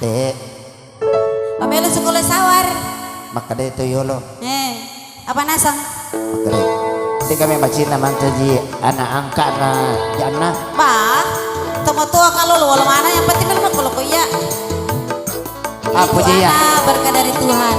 Dek. Pamelo sekolah sawar. Maka dek itu yolo. Apa nasang? Maka dek. Dek kami macin naman tadi anak angkat na jana. Bah, temu tua kalau lu walau mana yang penting memang kalau kau ya. Apa Itu dia? anak berkah dari Tuhan.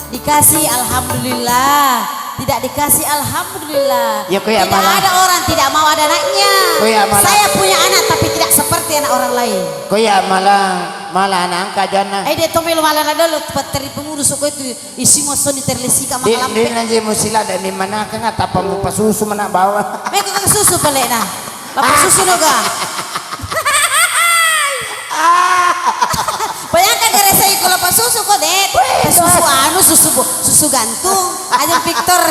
Dikasih alhamdulillah. Tidak dikasih alhamdulillah. Ya, kau ya, tidak malah. ada orang tidak mau ada anaknya. Kau ya, malah. Saya punya anak tapi tidak seperti anak orang lain. Kau ya malah anak angkat jana. Dia tomelo malah ada lo pateri pengurus kau itu isi mosoni terlesika Di makalampe. nanti musila dan di mana kan apa mau pasusu mana bawa. Mereka kan susu pelik nah. Lapar susu noga. Bayangkan dari saya kalau pas susu kok dek. Susu anu susu gantung. Aja Victor.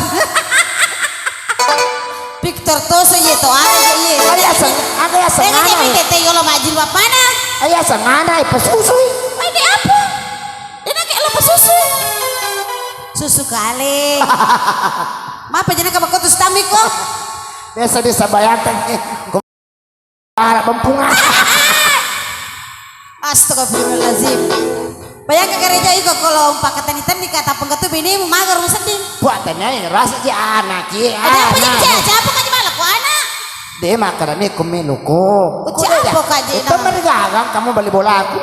Victor tuh saya itu ada ye. Ada ya Dengan dia sengana. tete yo lo majil mana? Ayah sengana pasusu. Mai dia apa? Dia nak kayak lo pas susu. Susu kali. Mapa jangan kamu kau tuh stamik kok. Biasa disabayangkan nih. Kau harap bempungan. Astagfirullahaladzim. Bayangkan gereja itu kalau pakatan itu dikata pengketu bini magar sedih. Buatannya ini rasa si anak ya. Ada apa sih? Siapa kan malah ku anak? Dia makan ini kumiluku. Siapa kaji Itu mergagang kamu beli bola aku.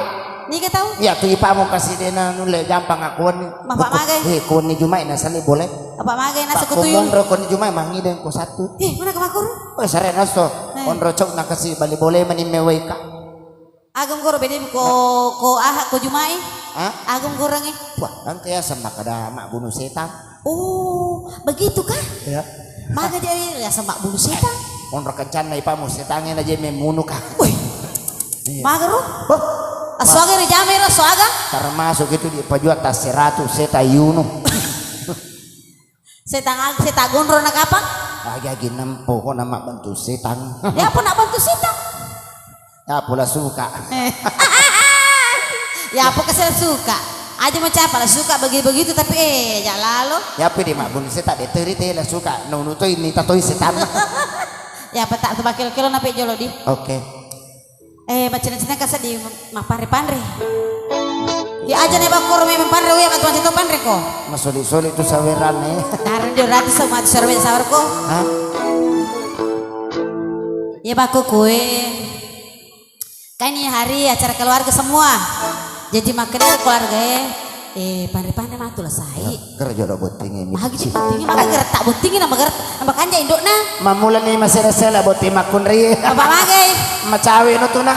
Nih kita tahu. Ya tuh ipa mau kasih dia nule gampang aku ni. Bapak magai. Kun ni Jumai nasali boleh. Apa magai nasi Pak kutuyul? kumondro kun ni Jumai mangi den ko satu. Mana ke makuru? Oh sare nasto. Ondro cok nak kasih beli boleh menimewai ka. Agam goro beda ko jumai. Hah? Agam gorengnya. Wah, kan kaya sama kada mak bunuh setan. Oh, begitu kah? Ya. Maga dia ya sama bunuh setan. Ondro kencan na ipa mo setangin aja memunuh ka. Wih. Maga ro? Oh, Aswaga ri jame ro swaga. termasuk itu di pajuat tas seratu seta yunu. Setang gondro nak apa? Lagi nempo kok nama bantu setan. Ya apa nak bantu setan? Ya pula suka. Ya apa kesel suka? Aja macam apa lah suka begitu tapi jangan lalu. Ya pi di mak bunuh setan de teri teh lah suka. Nunu to ini tatoi setan. Ya apa tak sebakil kilo nape jolo di? Oke. Macam-macam kasih di mapare-pare. Ya aja nih bakor memang pare we kan tuan itu pare ko. Masuli-suli itu saweran nih. Taruh dia rati sama serwe sawar ko. Hah? Ya baku kue. Kan ini hari acara keluarga semua. Jadi makanya keluarga pare-pare mah tuh selesai. Kerja do boting ini. Mah gitu pentingnya mah gerak tak pentingnya nama kanja indokna. Mamulan ni masih resela boti makun ri. Apa magai? Macawi no tuna.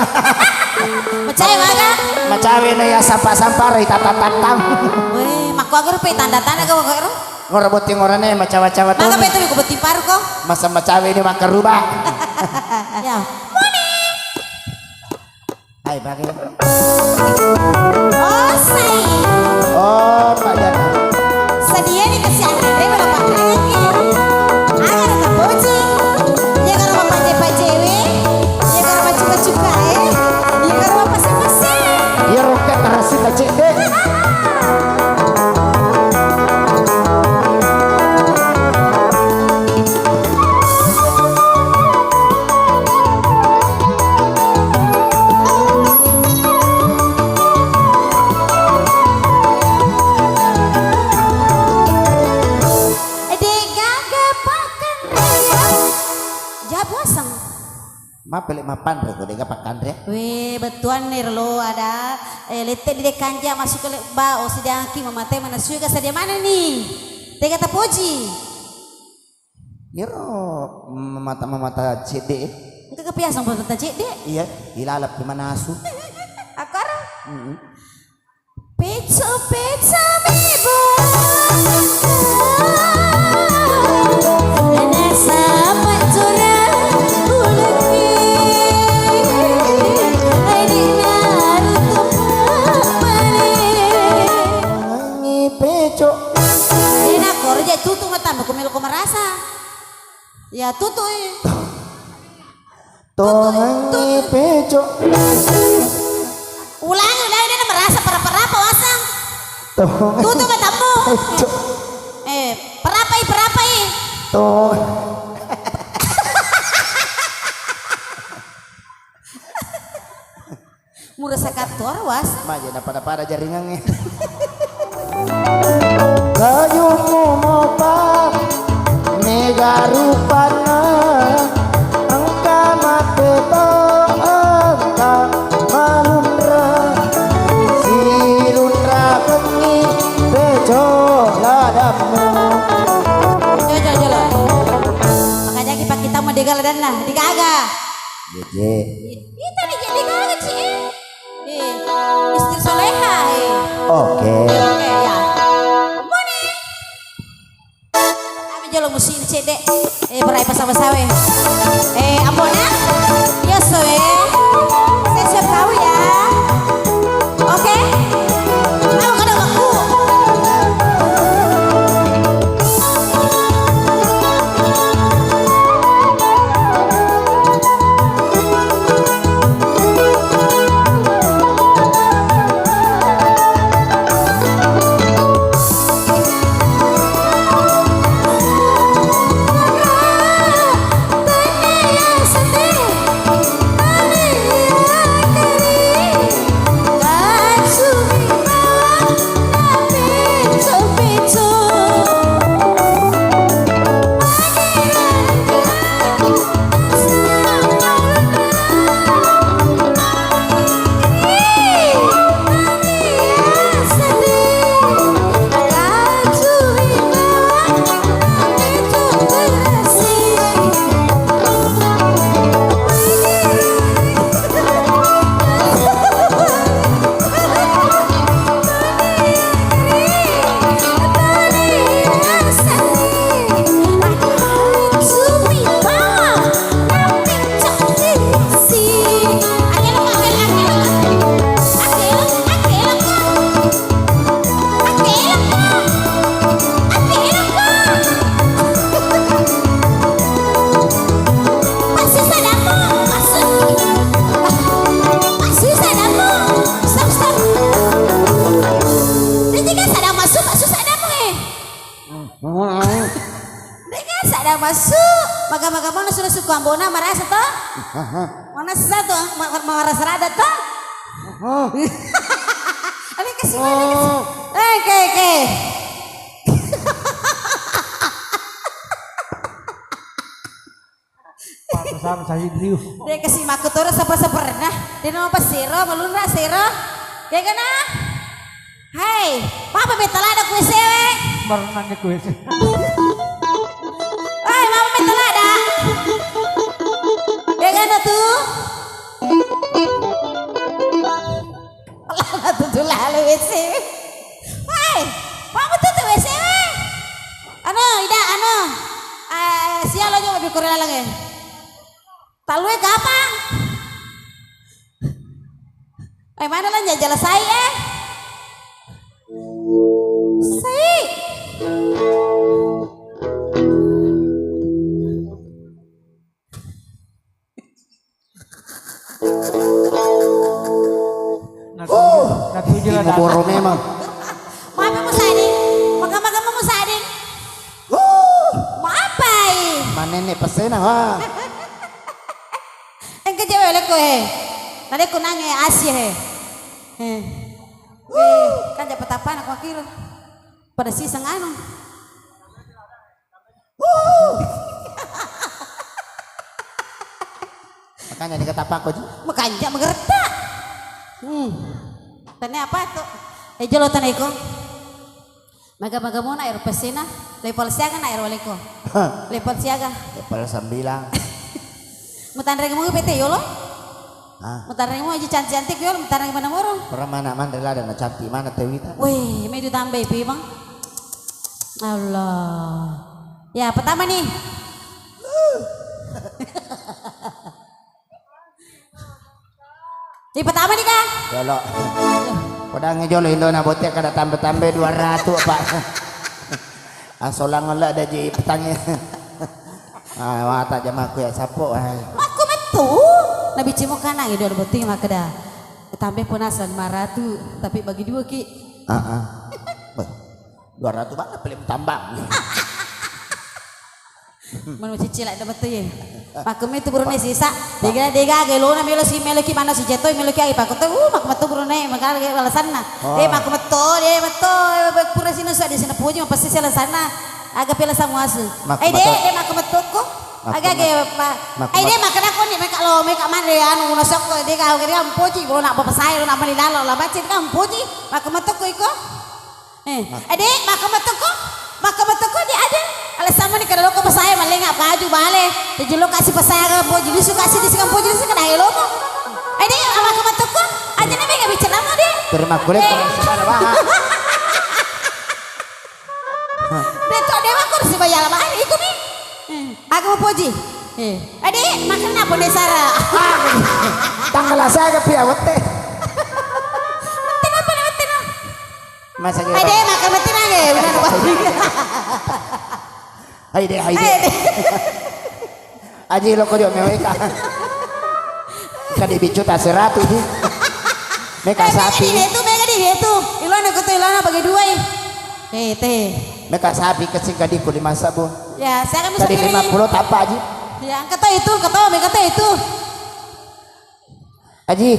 Percaya maga? Macawi no ya sampah-sampah ri tatatang. Weh, maku agar pe tanda-tanda kau kau. Ngora boti ngorane macawa-cawa tuh. Maga pe tu ko beti paru ko. Masa macawi ni makan rubah. Ya. Hai bagi. Oh, say. Oh, Pak Jana. Sedia nih kesian deh berapa lagi. Agar ke poci. Ya kalau mau paje-pajewe. Ya kalau mau cuka-cuka ya kalau mau pasang-pasang. Ya roket terasi kecil deh. Ma pelik mapan rego dega pakan re. Weh, betuan nih lo ada letek di kanja masuk ke ba o sidangki mamate mana suga sadia mana nih? Tega tapoji. Yero mata CD. Itu kebiasaan buat tata cek deh. Iya, ilalap di mana asu. Akar. Pizza mebo. Nasa patura ulangi. Adi naruto pamane. Wangi peco. Ina korja tutu mata kumil ko marasa. Ya tutu Wangi peco. Ulangi dia merasa para-para wasang. Tutu matamu. Peco. Perapai. Tuh. Murah sekat satu orang was. Maja dapat jaringannya. Kayumu mopa mega rupana angka mate to angka malundra silundra kengi bejo ladamu. Jolo. Makanya kita mau digal dan lah, digaga. Jeje. Itu digaga sih. Istri soleha. Oke. Oke ya. Mone. Kami jolo musim CD. Berai pasang-pasawe. Ampona. Ya soe. Saya siap kau ya. Oke. Mau kada aku. Masuk, maga-maga mana sudah suku ambona marasa toh? Mana satu, marasa rada toh? Ini kasih mana? Oke. Papasan saya driu. Dia kasih maku turun sepernah. Dia nama apa siro, melunra siro. Ya kan ah? Hai, papa betul ada kue sewe. Merenangnya kue sih. Telada. Ya kan tuh? Lala tuh lalu WC. Hai, kamu tuh WC. Ida, siapa lagi mau bikin lagi? Talue gampang. Mana lah jajal saya? Ini boro memang. Mama mo sading. Maga-maga mo sading. Maapay. Manene pasena ha. Ang kajawele ko Nade ko nang Asia kan dapat apa aku akhir pada sisang ano. Makanya dikatapak ko. Makanya mengerti. Tanya apa tuh? Jolo tanay ko. Maga-maga muna air pesina, level siaga na air wali ko. Level siaga. Level 9. Mutanreng mo PT yolo? Mutanreng mo aja cantik yolo, mutanreng mana moro? Para mana mandela dan cantik mana tewita. Wih, may ditambah pi bang. Allah. Ya pertama nih. Di pertama nih kan? Jolo. Pada ngejolo Indo na botek kada tambah-tambah 200 pak. Asolang ngolah ada ji petangnya. Wata jamaku ya sapo. Aku metu. Nabi cimo kana gitu boting mah kada. Tambah penasan 500 tapi bagi dua ki. 200 banget pelim tambang. Mana cicil ada betul ya. Pakem itu burune sisa. Dega gelo na melo si melo ki mana si jetoy melo ki ai pakoto makem itu burune makal ge alasan na. Makem itu pura sino sa di sina puji pasti sila sana. Aga pila sa muas. Makem itu ko. Aga ge de makan ako ni meka lo meka man de anu nasok ko de ka ge am puji bro nak papasay nak manilalo la bacin ka am puji makem itu ko iko. Makem itu ko. Di ada. Alasan mana kalau kau pasaya maling apa baju balik, jadi lo kasih pasaya ke bojo, jadi suka kasih di sekarang bojo di sekarang dah lo mo. Ada apa kau betul kok? Aja nih mereka bicara nama dia. Terima kulit kalau sekarang bah. Betul dewa kau harus bayar apa? Itu nih. Aku mau puji. Ada makan apa nih Sarah? Tanggal saya ke pihak teh. Betina. Masa gitu. Ada makan betina ke? Benar apa? Hai deh. Aji lo kau meweka. Kadi bicu tak seratu sih. Meka sapi. Mega di itu. Ilona kau ilona bagi dua. Teh. Meka sapi kesing kadi ku di masa bu. Ya, saya kan bisa kadi 50 tak apa Aji. Ya, kata mega itu. Aji,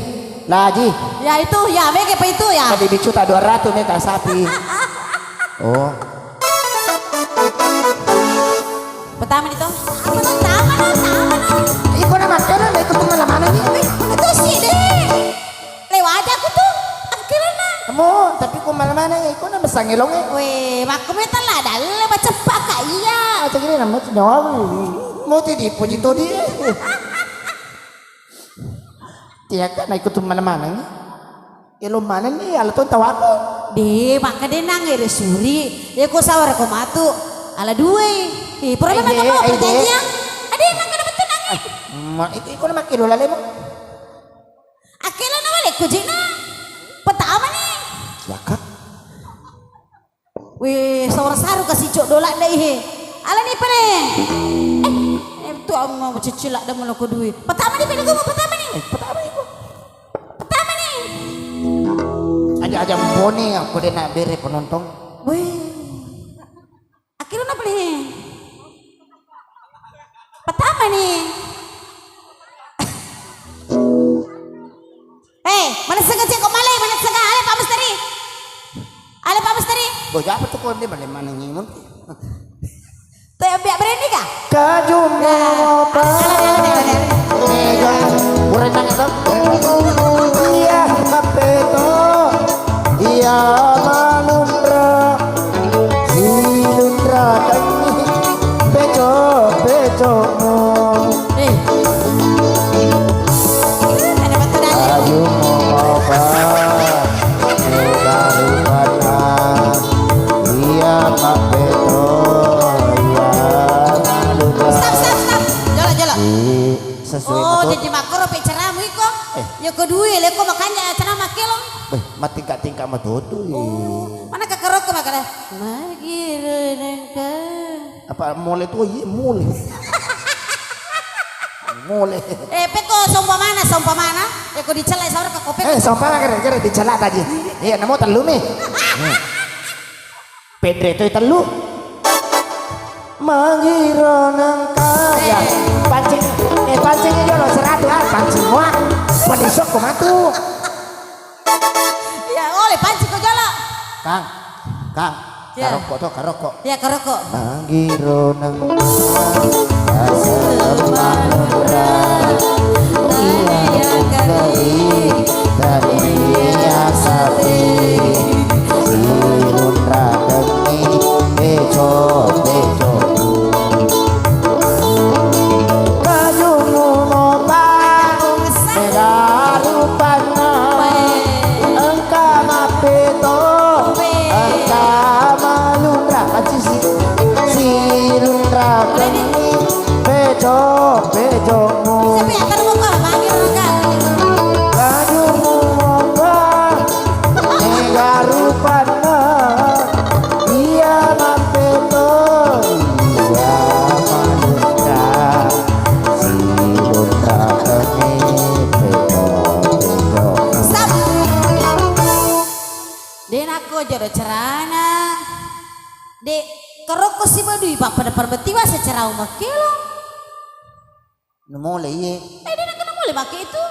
lah Aji. Ya itu, ya mega apa itu ya? Kadi bicu tak 200 meka sapi. Oh. Pertama itu. Pertama. Iko nama kena ikut mana nih? Itu sih deh. Lewat aja aku tuh. Akhirnya. Kamu, tapi ku mana ya? Iko nama sangilong ya? Weh, makamnya telah dah macam pak kaya. Macam ini nama senyawa. Mau tidak puji tu dia. Tiada nak ikut mana nih? Ilo mana nih? Alat tu tahu aku. Deh, maka dia nangir suri. Dia kau sawar kau matu. Ala dua. Problem apa kau perjanjian? Ada yang nangir betul nangir. Iko nama kilo lale mo. Akhirnya nama lek kujina. Pertama nih. Ya kak. Weh, sawar saru kasih cok dolak dah ihe. Ala ni pare. Itu aku mau cicilak dah mula kau duit. Pertama nih pilih kau pertama nih. Pertama nih. Aja poni aku dia nak beri penonton. Weh. Akhirnya nak beli. Pertama nih. Mana sengaja kau malay, mana sengaja ale Pak Mustari. Boja apa tuh kau dia mana nyimun? Tuh yang biak berani kah? Kajumo apa? Mega, kurang itu. Iya kapeto, iya malundra, silundra kanyi, beco mo. Ada betul dah. Kajumo apa? Mega rupana, iya kapeto, iya malundra. Stop. Jala. Sesuai Oh, betul. jadi makro pe ceramu iko. Ya kedua, leko makanya ceramah kelo. Mati tingkah matutu. Mana kekerok ke makanya? Magi renengka. Apa mole tu iya mole. Mole. Peko sompa mana? Eko dicelai saur ke kopi. Sompana kira dicelak tadi. Iya, namo telu nih. Pedre itu telu. Mangiro nang kaya. Pancing aja lo serat lah, pancing wah. Padisok kok matu. Ya, oleh panci kau jala. Kang. Ya. Karokok. Ya, kerokok. Mangiro nang asal darinya sapi silundra demi beco kajumu mopang megarupana engka mapeto engka malundra silundra demi beco Siapa yang akan buka? Bagi orang kajumu mopang megarupana iya mapeto iya malundra silundra demi beco Stop. Den aku jodoh cerana. Dek kerokok si badui pak pada perbetiwa secara umat kilo. Mulai ye. Dia nak kena mulai pakai itu.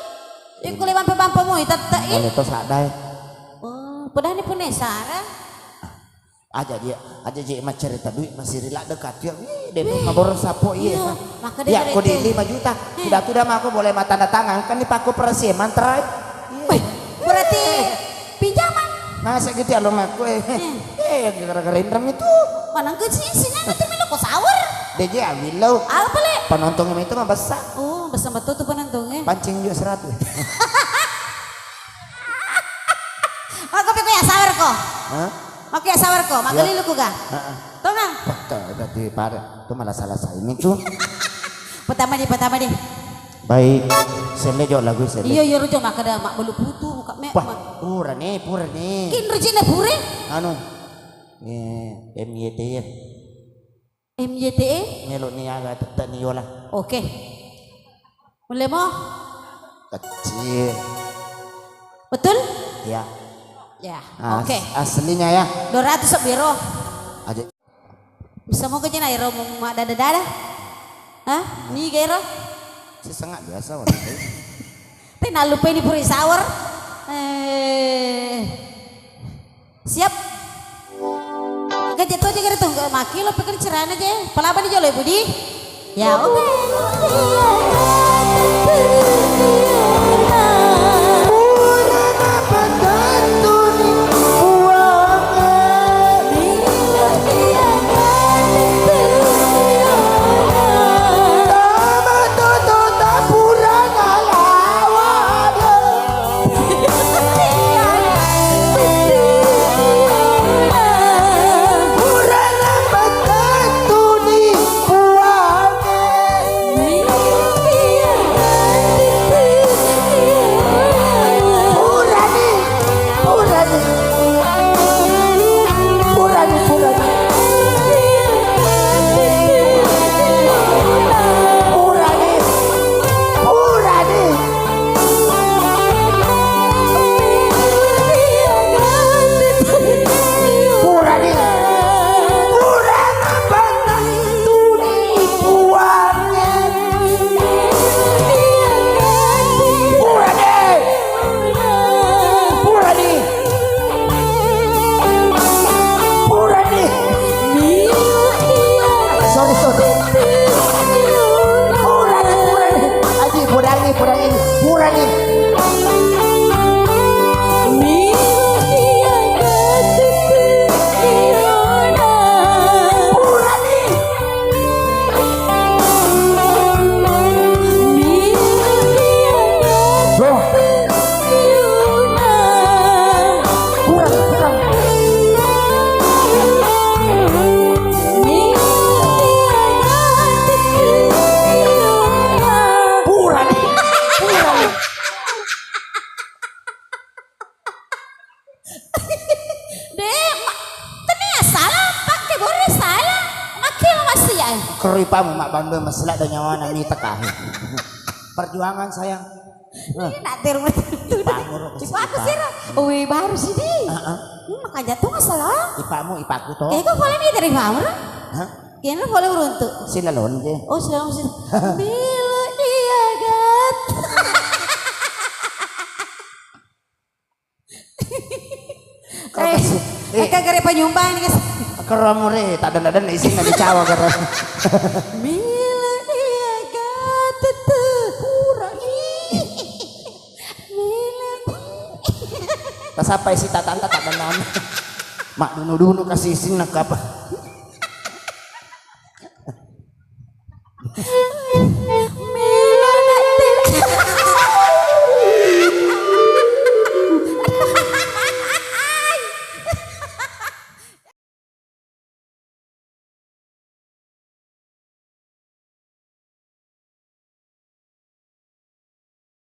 Yang kulit bampa-bampa mo tak Mulai to sadai. Oh, padahal ni pun Sarah. Aja dia mah cerita duit masih rela dekat ya. Dia mabor sapo ye. Iya, maka dia Ya aku di berhenti. 5 juta. Sudah mah aku boleh tanda tangan kan dipaku persi mantra. Wih, berarti pinjaman. Masa gitu ya lo mah kue. Gara-gara Indram itu. Mana ke sini nanti milo kau sahur. DJ Awilo. Apa le? Penonton itu mah besar. Oh, besar betul tuh penontonnya. Pancing juga 100. Aku pikir ya sahur kok. Hah? Oke sahur kok. Maka Ya. lilu ku ga. Heeh. Tongang. Betul, berarti pada itu malah salah saya ini tuh. Pertama deh. Baik, sele jo lagu sele. Iya rujuk maka dah mak belu putu muka mek. Wah, pura nih. Kin rejine pure. Anu, MYT ya. MYTE. Melo nih agak tetap nih yola. Oke. Boleh mo? Kecil, Betul? ya. Ya. As- Oke. Aslinya ya. 200 sok biro. Aja. Bisa mau ke jena iro mau mak dada. Hah? Ni gairo. Sesengak biasa waktu itu. Tapi nak lupa ini puri sahur. Siap. Gak jatuh aja gitu nggak maki lo pikir cerahan aja. Pelaba di jolo Budi. Ya oke. Keripamu mak bandel meselak dan nyawa nami tekah. Perjuangan sayang. Nak terus itu. Ipa aku sih wih baru sih di. Makanya tuh nggak salah. Ipamu ipaku toh. Kayak kau boleh nih dari mana? Hah? Kayaknya boleh beruntuk. Sila lon je. Oh sila. Bila dia gat. Kakak kare penyumbang nih guys. Keramure tak ada isi nggak dicawa karena. Bila dia gat kurang. Tak sampai si tatanta tak kenal. Mak dulu kasih sing nak apa.